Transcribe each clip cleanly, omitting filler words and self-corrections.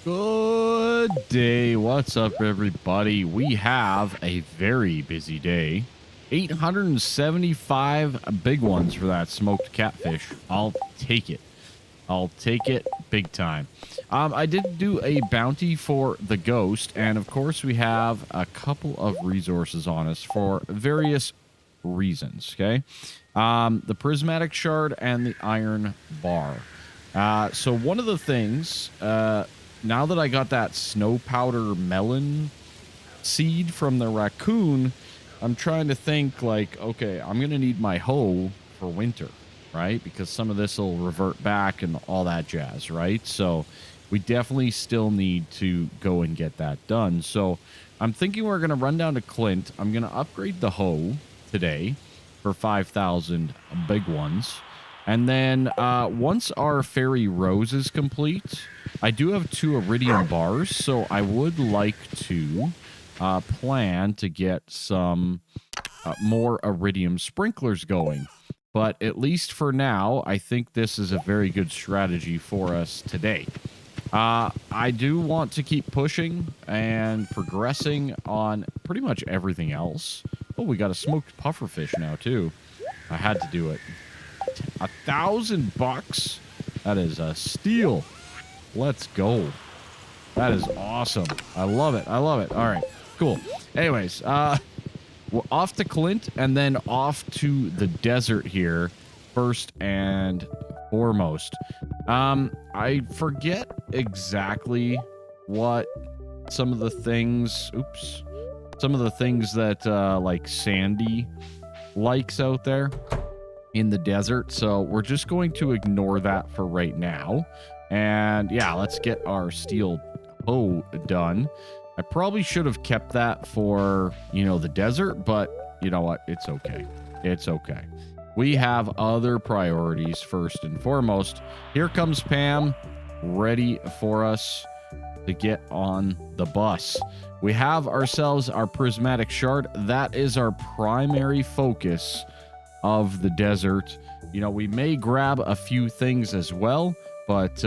Good day. What's up, everybody? We have a very busy day. 875 big ones for that smoked catfish. I'll take it. I'll take it big time. I did do a bounty for the ghost, and of course we have a couple of resources on us for various reasons, okay? The prismatic shard and the iron bar. So one of the things, now that I got that snow powder melon seed from the raccoon, I'm trying to think like, okay, I'm going to need my hoe for winter, right? Because some of this will revert back and all that jazz, right? So we definitely still need to go and get that done. So I'm thinking we're going to run down to Clint. I'm going to upgrade the hoe today for 5,000 big ones. And then once our fairy rose is complete, I do have 2 iridium bars, so I would like to plan to get some more iridium sprinklers going. But at least for now, I think this is a very good strategy for us today. I do want to keep pushing and progressing on pretty much everything else. Oh, we got a smoked pufferfish now, too. I had to do it. $1,000? That is a steal. Let's go. That is awesome. I love it. I love it. All right, cool. Anyways, we're off to Clint and then off to the desert here first and foremost. I forget exactly what some of the things, some of the things that like Sandy likes out there in the desert, so we're just going to ignore that for right now. And yeah, let's get our steel hoe done. I probably should have kept that for, you know, the desert, but you know what? It's okay. It's okay. We have other priorities first and foremost. Here comes Pam, ready for us to get on the bus. We have ourselves our prismatic shard. That is our primary focus of the desert. You know, we may grab a few things as well, but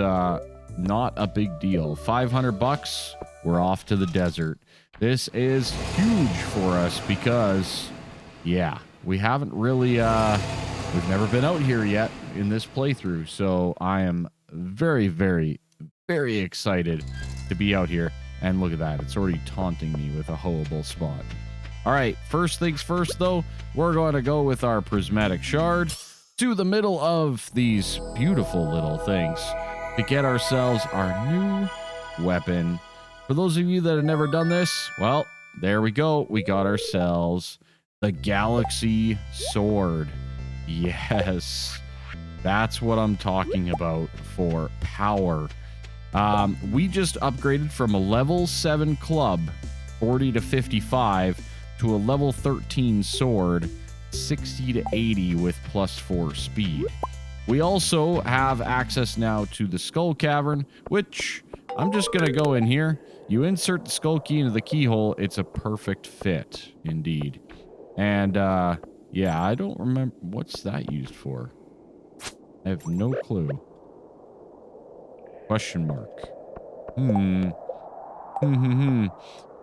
not a big deal. 500 bucks, we're off to the desert. This is huge for us because, yeah, we haven't really, we've never been out here yet in this playthrough. So I am very, very, very excited to be out here. And look at that. It's already taunting me with a hoeable spot. All right, first things first, though, we're going to go with our prismatic shard to the middle of these beautiful little things to get ourselves our new weapon. For those of you that have never done this, well, there we go. We got ourselves the Galaxy Sword. Yes, that's what I'm talking about for power. We just upgraded from a level 7 club, 40 to 55, to a level 13 sword, 60 to 80 with +4 speed. We also have access now to the Skull Cavern, which I'm just going to go in here. You insert the skull key into the keyhole. It's a perfect fit, indeed. And, yeah, I don't remember. What's that used for? I have no clue. Question mark.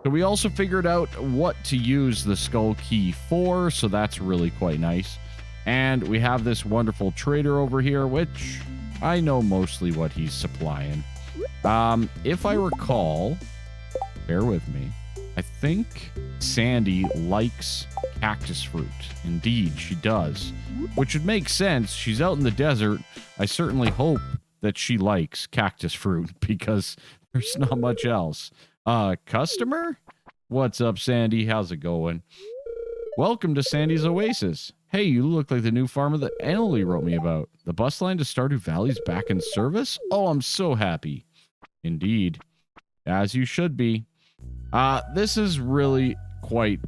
So we also figured out what to use the skull key for, so that's really quite nice. And we have this wonderful trader over here, which I know mostly what he's supplying. If I recall, bear with me, I think Sandy likes cactus fruit. Indeed, she does. Which would make sense. She's out in the desert. I certainly hope that she likes cactus fruit because there's not much else. Customer? What's up, Sandy? How's it going? Welcome to Sandy's Oasis. Hey, you look like the new farmer that Emily wrote me about. The bus line to Stardew Valley is back in service? Oh, I'm so happy. Indeed. As you should be. This is really quite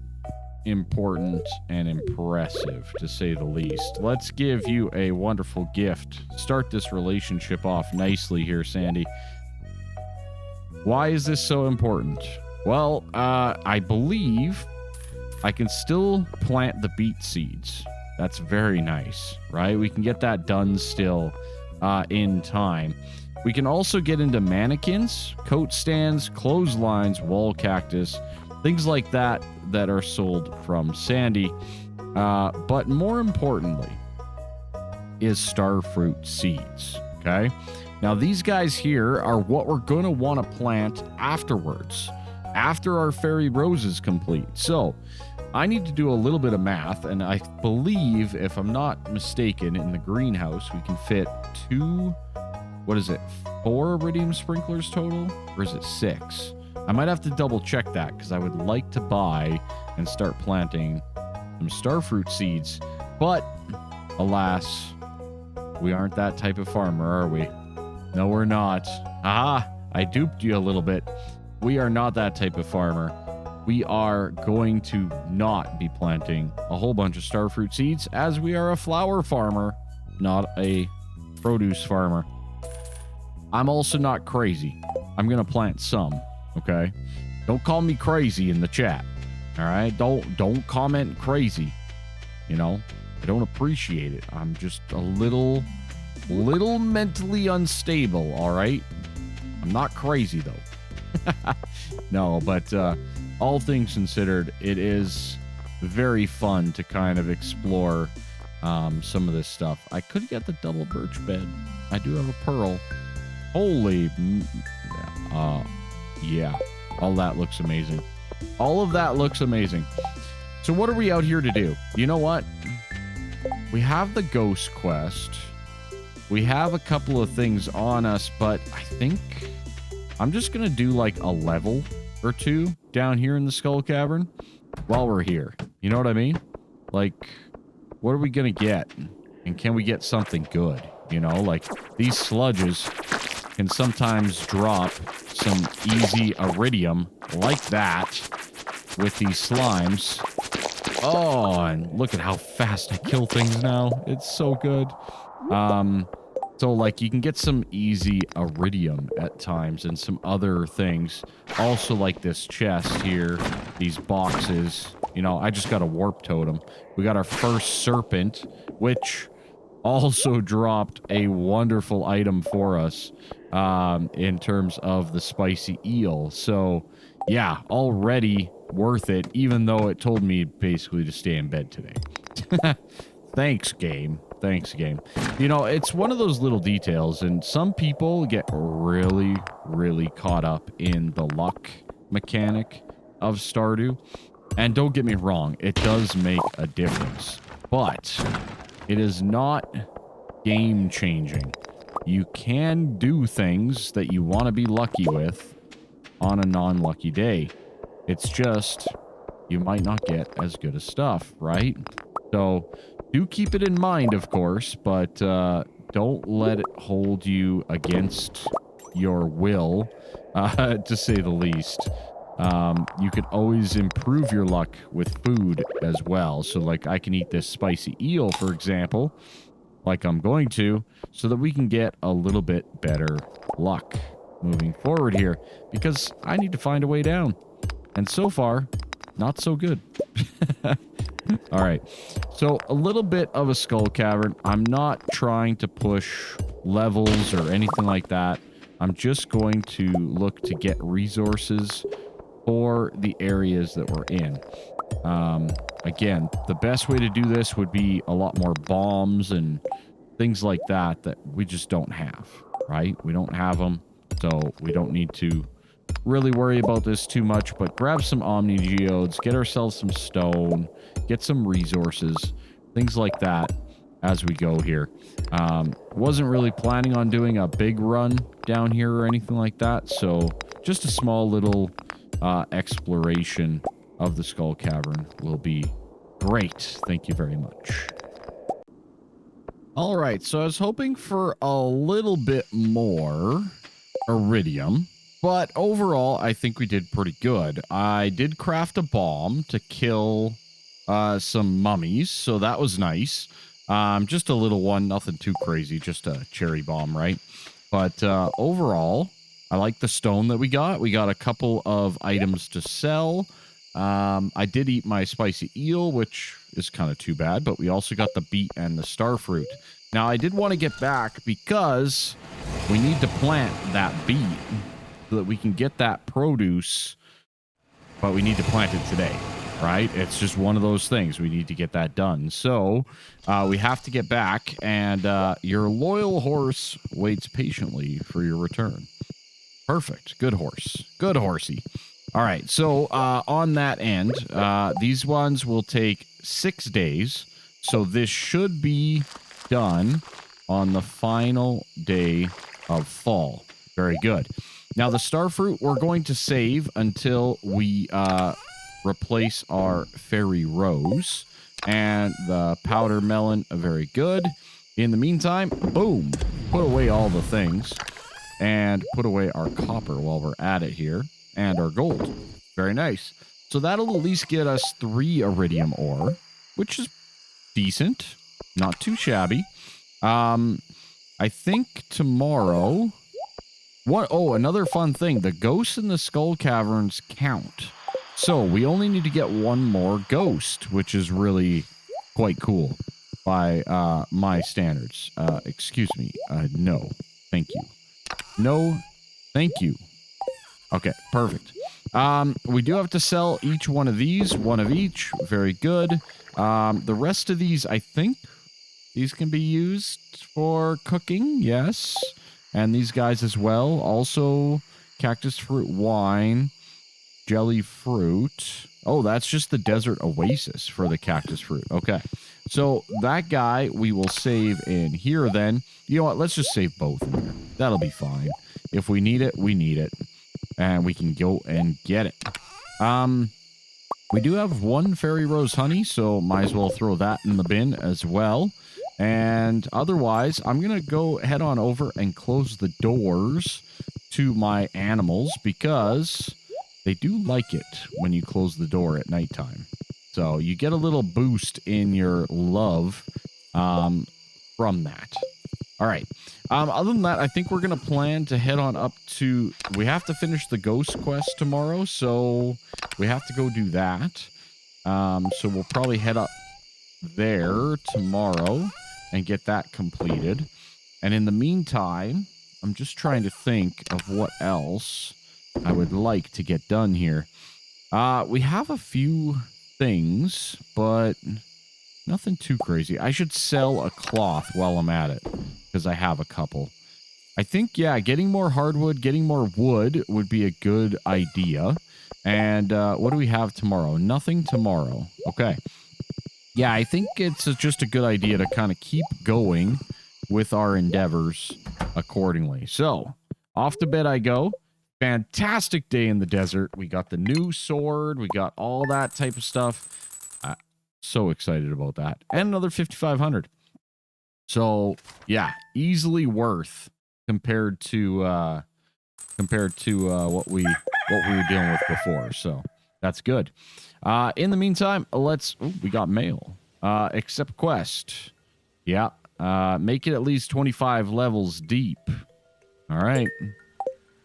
important and impressive, to say the least. Let's give you a wonderful gift. Start this relationship off nicely here, Sandy. Why is this so important? Well, I believe I can still plant the beet seeds. That's very nice, right? We can get that done still in time. We can also get into mannequins, coat stands, clotheslines, wall cactus, things like that that are sold from Sandy. But more importantly is starfruit seeds, okay? Now, these guys here are what we're going to want to plant afterwards, after our fairy rose is complete. So I need to do a little bit of math, and I believe, if I'm not mistaken, in the greenhouse, we can fit 4 iridium sprinklers total? Or is it 6? I might have to double check that, because I would like to buy and start planting some starfruit seeds. But, alas, we aren't that type of farmer, are we? No, we're not. Aha! I duped you a little bit. We are not that type of farmer. We are going to not be planting a whole bunch of starfruit seeds, as we are a flower farmer, not a produce farmer. I'm also not crazy. I'm going to plant some, okay? Don't call me crazy in the chat, all right? Don't comment crazy, you know? I don't appreciate it. I'm just a little mentally unstable, all right? I'm not crazy, though. No, but all things considered, it is very fun to kind of explore some of this stuff. I could get the double birch bed. I do have a pearl. Holy, yeah, all that looks amazing. All of that looks amazing. So what are we out here to do? You know what? We have the ghost quest. We have a couple of things on us, but I think I'm just going to do like a level or 2 down here in the Skull Cavern while we're here. You know what I mean? Like, what are we going to get? And can we get something good? You know, like these sludges can sometimes drop some easy iridium like that with these slimes. Oh, and look at how fast I kill things now. It's so good. So, like, you can get some easy iridium at times and some other things. Also, like this chest here, these boxes. You know, I just got a warp totem. We got our first serpent, which also dropped a wonderful item for us in terms of the spicy eel. So, yeah, already worth it, even though it told me basically to stay in bed today. Thanks, game. Thanks, game. You know, it's one of those little details, and some people get really, really caught up in the luck mechanic of Stardew. And don't get me wrong, it does make a difference. But it is not game-changing. You can do things that you want to be lucky with on a non-lucky day. It's just, you might not get as good as stuff, right? So, do keep it in mind, of course, but don't let it hold you against your will, to say the least. You can always improve your luck with food as well. So, like, I can eat this spicy eel, for example, like I'm going to, so that we can get a little bit better luck moving forward here, because I need to find a way down. And so far, not so good. All right, so a little bit of a Skull Cavern. I'm not trying to push levels or anything like that. I'm just going to look to get resources for the areas that we're in. Again, the best way to do this would be a lot more bombs and things like that that we just don't have, right? We don't have them, so we don't need to really worry about this too much, but grab some Omni Geodes, get ourselves some stone, get some resources, things like that as we go here. Wasn't really planning on doing a big run down here or anything like that, so just a small little exploration of the Skull Cavern will be great. Thank you very much. All right, so I was hoping for a little bit more iridium, but overall, I think we did pretty good. I did craft a bomb to kill some mummies, so that was nice. Just a little one, nothing too crazy, just a cherry bomb, right? But overall, I like the stone that we got. We got a couple of items to sell. I did eat my spicy eel, which is kind of too bad, but we also got the beet and the starfruit. Now, I did want to get back because we need to plant that beet so that we can get that produce, but we need to plant it today, right? It's just one of those things. We need to get that done. So we have to get back, and your loyal horse waits patiently for your return. Perfect. Good horse. Good horsey. All right. So on that end, these ones will take 6 days. So this should be done on the final day of fall. Very good. Now, the starfruit we're going to save until we replace our fairy rose. And the powder melon, very good. In the meantime, boom, put away all the things. And put away our copper while we're at it here. And our gold. Very nice. So that'll at least get us 3 iridium ore, which is decent. Not too shabby. I think tomorrow... another fun thing. The ghosts in the Skull Caverns count. So we only need to get 1 more ghost, which is really quite cool by my standards. Excuse me. No. Thank you. No, thank you. Okay, perfect. We do have to sell each one of these. 1 of each. Very good. The rest of these, I think, these can be used for cooking. Yes. And these guys as well. Also, cactus fruit wine, jelly fruit. Oh, that's just the desert oasis for the cactus fruit. Okay. So that guy we will save in here then. You know what? Let's just save both in there. That'll be fine. If we need it, we need it. And we can go and get it. We do have 1 fairy rose honey, so might as well throw that in the bin as well. And otherwise, I'm going to go head on over and close the doors to my animals because they do like it when you close the door at nighttime. So you get a little boost in your love from that. All right. Other than that, I think we're going to plan to head on up to... We have to finish the ghost quest tomorrow, so we have to go do that. So we'll probably head up there tomorrow and get that completed. And in the meantime, I'm just trying to think of what else I would like to get done here. We have a few things, but nothing too crazy. I should sell a cloth while I'm at it, because I have a couple. I think, yeah, getting more hardwood, getting more wood would be a good idea. And what do we have tomorrow? Nothing tomorrow. Okay. Yeah, I think it's just a good idea to kind of keep going with our endeavors accordingly. So, off to bed I go. Fantastic day in the desert. We got the new sword. We got all that type of stuff. So excited about that. And another 5,500. So, yeah, easily worth compared to what we were dealing with before. So, that's good. In the meantime, we got mail. Accept quest. Yeah. Make it at least 25 levels deep. All right.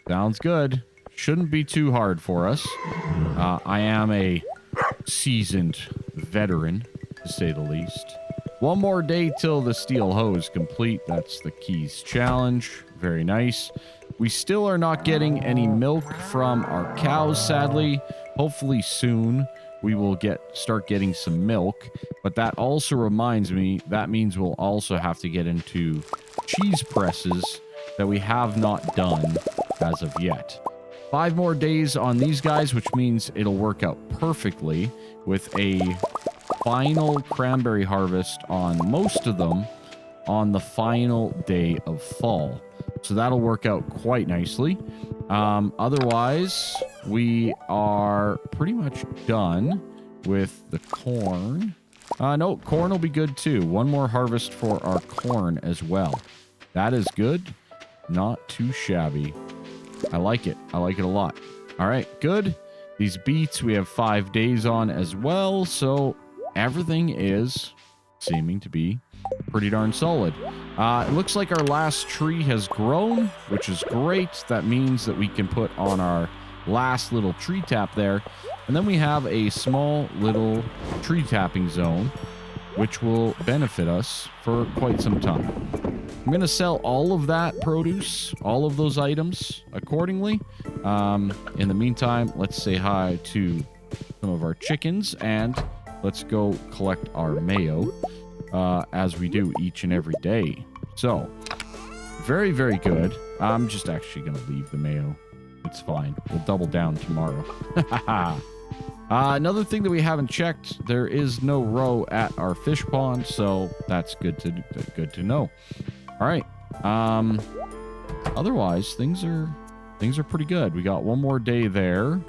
Sounds good. Shouldn't be too hard for us. I am a seasoned veteran, to say the least. 1 more day till the steel hoe is complete. That's the keys challenge. Very nice. We still are not getting any milk from our cows, sadly. Hopefully soon we will start getting some milk. But that also reminds me, that means we'll also have to get into cheese presses that we have not done as of yet. 5 more days on these guys, which means it'll work out perfectly with a final cranberry harvest on most of them on the final day of fall. So that'll work out quite nicely. Otherwise, we are pretty much done with the corn. No, corn will be good too. 1 more harvest for our corn as well. That is good. Not too shabby. I like it. I like it a lot. All right, good. These beets we have 5 days on as well. So everything is seeming to be pretty darn solid. It looks like our last tree has grown, which is great. That means that we can put on our last little tree tap there. And then we have a small little tree tapping zone which will benefit us for quite some time. I'm going to sell all of that produce, all of those items accordingly. In the meantime, let's say hi to some of our chickens and let's go collect our mayo as we do each and every day. So, very, very good. I'm just actually going to leave the mayo. It's fine. We'll double down tomorrow. Another thing that we haven't checked, there is no roe at our fish pond, so that's good to know. All right. Otherwise, things are pretty good. We got one more day there,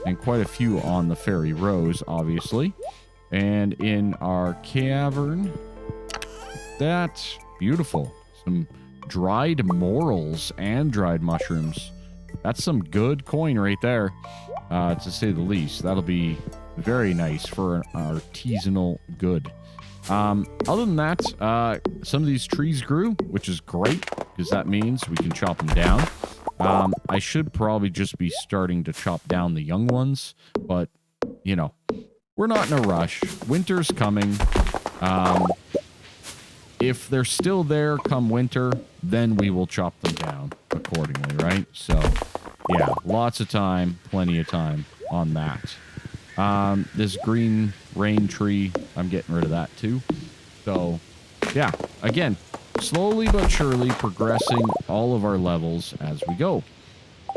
and quite a few on the Fairy Rose, obviously. And in our cavern, that's beautiful. Some dried morels and dried mushrooms. That's some good coin right there, to say the least. That'll be very nice for an artisanal good. Other than that, some of these trees grew, which is great, because that means we can chop them down. I should probably just be starting to chop down the young ones, but, you know, we're not in a rush. Winter's coming. If they're still there come winter, then we will chop them down accordingly, right? So, yeah, lots of time, plenty of time on that. This green rain tree, I'm getting rid of that too. So, yeah, again, slowly but surely progressing all of our levels as we go.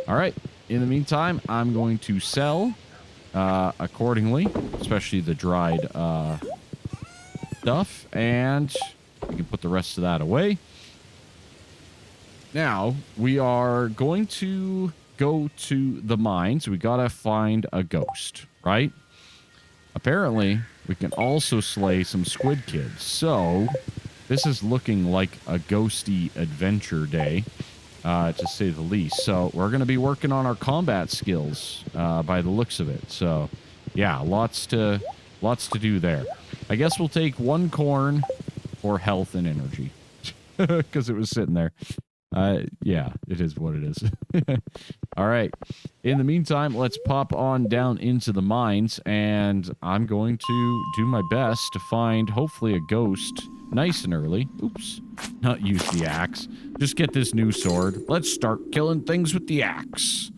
All right, in the meantime, I'm going to sell accordingly, especially the dried stuff, and we can put the rest of that away. Now, we are going to go to the mines. We gotta find a ghost, right? Apparently, we can also slay some squid kids. So, this is looking like a ghosty adventure day, to say the least. So, we're going to be working on our combat skills, by the looks of it. So, yeah, lots to do there. I guess we'll take one corn for health and energy, because it was sitting there. Yeah, it is what it is. All right. In the meantime, let's pop on down into the mines, and I'm going to do my best to find, hopefully, a ghost nice and early. Oops. Not use the axe. Just get this new sword. Let's start killing things with the axe.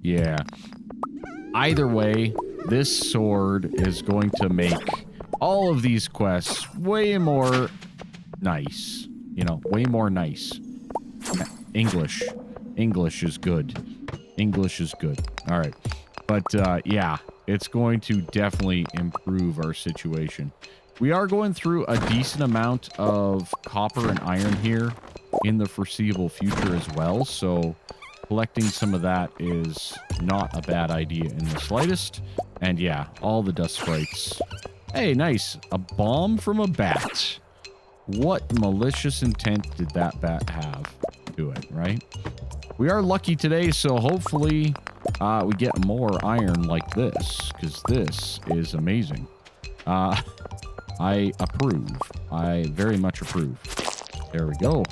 Yeah. Either way, this sword is going to make all of these quests way more nice. You know, way more nice. English is good. English is good. All right. But, yeah, it's going to definitely improve our situation. We are going through a decent amount of copper and iron here in the foreseeable future as well. So collecting some of that is not a bad idea in the slightest. And, yeah, all the dust sprites. Hey, nice. A bomb from a bat. What malicious intent did that bat have to it, right? We are lucky today, so hopefully we get more iron like this, because this is amazing. I approve. I very much approve. There we go.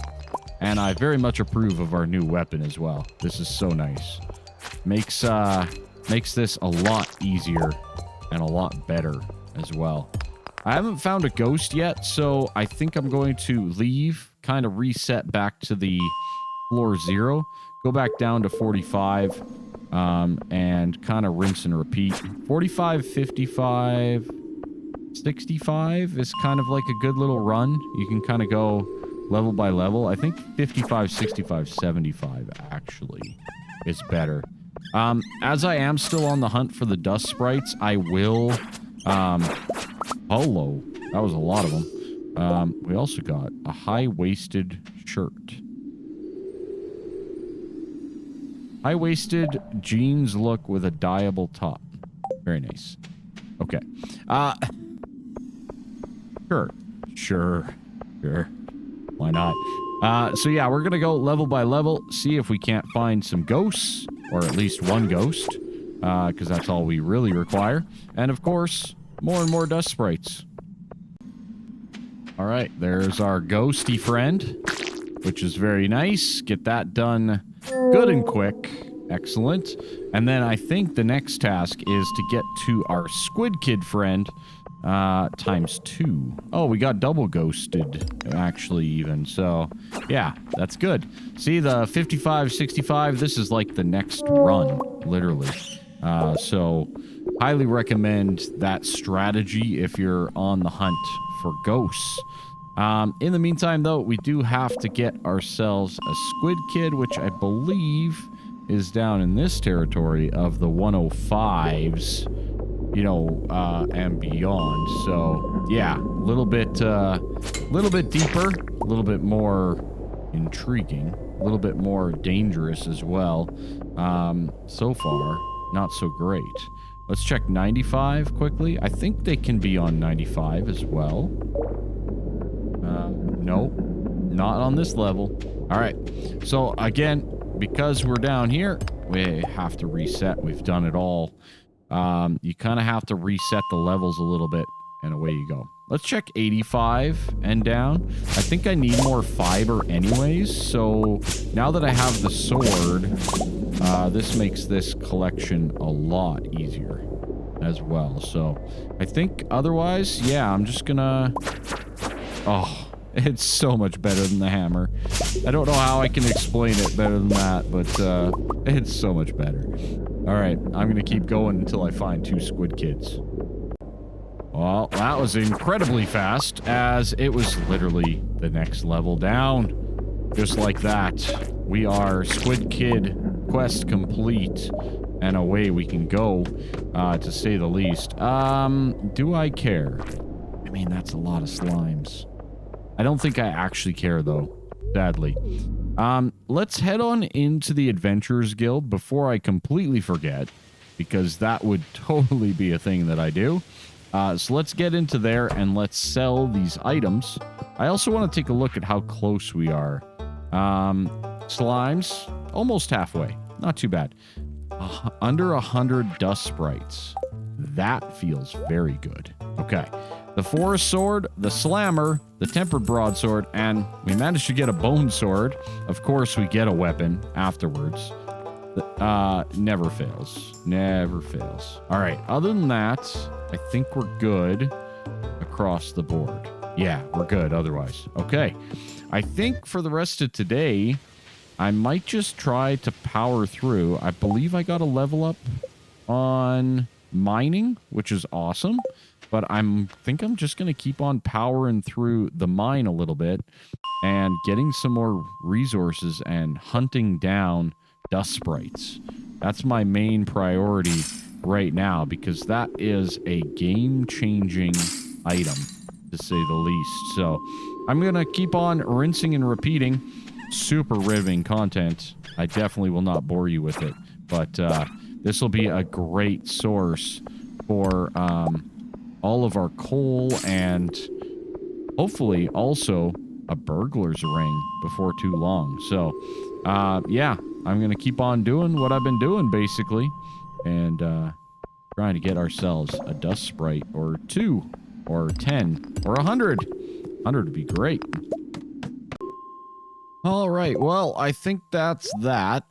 And I very much approve of our new weapon as well. This is so nice. Makes this a lot easier and a lot better as well. I haven't found a ghost yet, so I think I'm going to leave, kind of reset back to the floor 0, go back down to 45, and kind of rinse and repeat. 45, 55, 65 is kind of like a good little run. You can kind of go level by level. I think 55, 65, 75 actually is better. As I am still on the hunt for the dust sprites, I will... Hello. That was a lot of them. We also got a high-waisted shirt. High-waisted jeans look with a dyeable top. Very nice. Okay. Sure. Why not? So yeah, we're gonna go level by level, see if we can't find some ghosts, or at least one ghost, because that's all we really require. And of course, more and more dust sprites. All right, there's our ghosty friend, which is very nice. Get that done good and quick. Excellent. And then I think the next task is to get to our squid kid friend, times 2. Oh, we got double ghosted, actually, even. So, yeah, that's good. See, the 55, 65, this is like the next run, literally. So, highly recommend that strategy if you're on the hunt for ghosts. In the meantime, though, we do have to get ourselves a squid kid, which I believe is down in this territory of the 105s, you know, and beyond. So, yeah, a little bit deeper, a little bit more intriguing, a little bit more dangerous as well. So far, not so great. Let's check 95 quickly. I think they can be on 95 as well. Nope, not on this level. All right, so again, because we're down here, we have to reset. We've done it all. You kind of have to reset the levels a little bit, and away you go. Let's check 85 and down. I think I need more fiber anyways, so now that I have the sword, this makes this collection a lot easier as well. So I think otherwise, yeah, I'm just gonna... Oh, it's so much better than the hammer. I don't know how I can explain it better than that, but it's so much better. All right, I'm going to keep going until I find 2 squid kids. Well, that was incredibly fast, as it was literally the next level down. Just like that, we are squid kid quest complete, and away we can go, to say the least. Do I care? I mean, that's a lot of slimes. I don't think I actually care, though, sadly. Let's head on into the Adventurers Guild before I completely forget, because that would totally be a thing that I do. So let's get into there and let's sell these items. I also want to take a look at how close we are. Slimes, almost halfway. Not too bad. Under 100 dust sprites. That feels very good. Okay. The forest sword, the slammer, the tempered broadsword, and we managed to get a bone sword. Of course, we get a weapon afterwards. Never fails. Never fails. All right. Other than that, I think we're good across the board. Yeah, we're good otherwise. Okay. I think for the rest of today, I might just try to power through. I believe I got a level up on mining, which is awesome. But I think I'm just going to keep on powering through the mine a little bit and getting some more resources and hunting down dust sprites. That's my main priority right now, because that is a game-changing item, to say the least. So I'm going to keep on rinsing and repeating. Super riveting content. I definitely will not bore you with it, but this will be a great source for... all of our coal, and hopefully also a burglar's ring before too long. So, yeah, I'm going to keep on doing what I've been doing, basically, and trying to get ourselves a dust sprite or 2 or 10 or 100. 100 would be great. All right, well, I think that's that.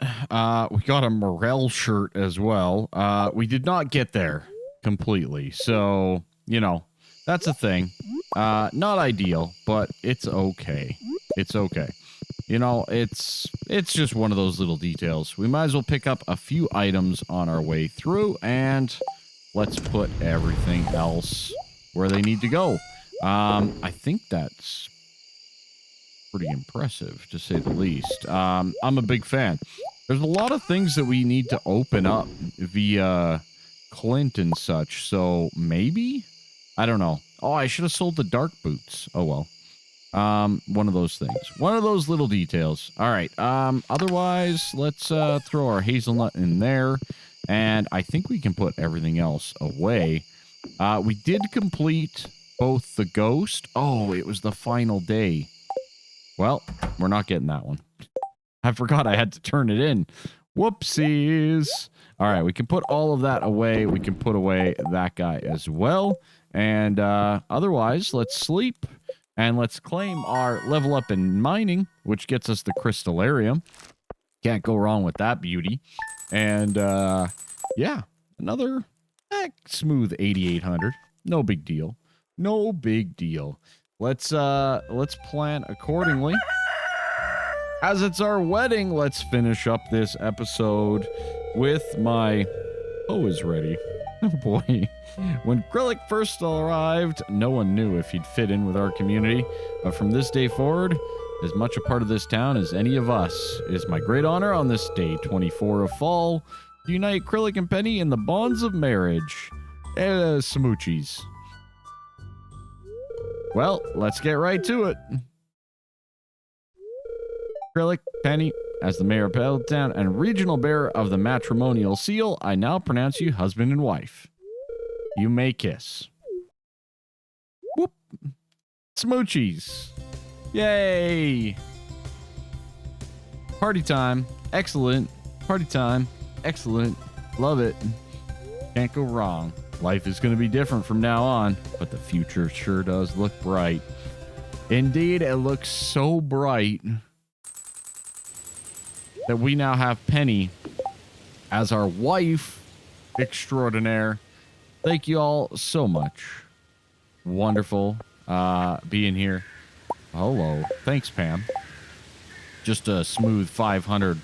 We got a morel shirt as well. We did not get there completely, so... You know, that's a thing. Not ideal, but it's okay. It's okay. You know, it's just one of those little details. We might as well pick up a few items on our way through, and let's put everything else where they need to go. I think that's pretty impressive, to say the least. I'm a big fan. There's a lot of things that we need to open up via Clint and such, so maybe... I don't know. Oh, I should have sold the dark boots. Oh, well. One of those things. One of those little details. All right. Otherwise, let's throw our hazelnut in there. And I think we can put everything else away. We did complete both the ghost. Oh, it was the final day. Well, we're not getting that one. I forgot I had to turn it in. Whoopsies. All right. We can put all of that away. We can put away that guy as well. And otherwise, let's sleep, and let's claim our level up in mining, which gets us the crystallarium. Can't go wrong with that beauty. And, yeah, another smooth 8,800. No big deal. No big deal. Let's plan accordingly. As it's our wedding, let's finish up this episode with my is ready. Oh boy. When Krillic first arrived, no one knew if he'd fit in with our community, but from this day forward, as much a part of this town as any of us, it is my great honor on this day 24 of fall to unite Krillic and Penny in the bonds of marriage. Smoochies. Well, let's get right to it. Krillic, Penny, as the mayor of Pelican Town and regional bearer of the matrimonial seal, I now pronounce you husband and wife. You may kiss. Whoop. Smoochies. Yay. Party time. Excellent. Party time. Excellent. Love it. Can't go wrong. Life is going to be different from now on, but the future sure does look bright. Indeed, it looks so bright that we now have Penny as our wife extraordinaire. Thank you all so much. Wonderful being here. Hello. Thanks, Pam. Just a smooth 500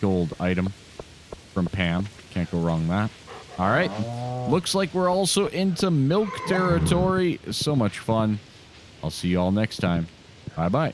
gold item from Pam. Can't go wrong with that. All right. Looks like we're also into milk territory. So much fun. I'll see you all next time. Bye-bye.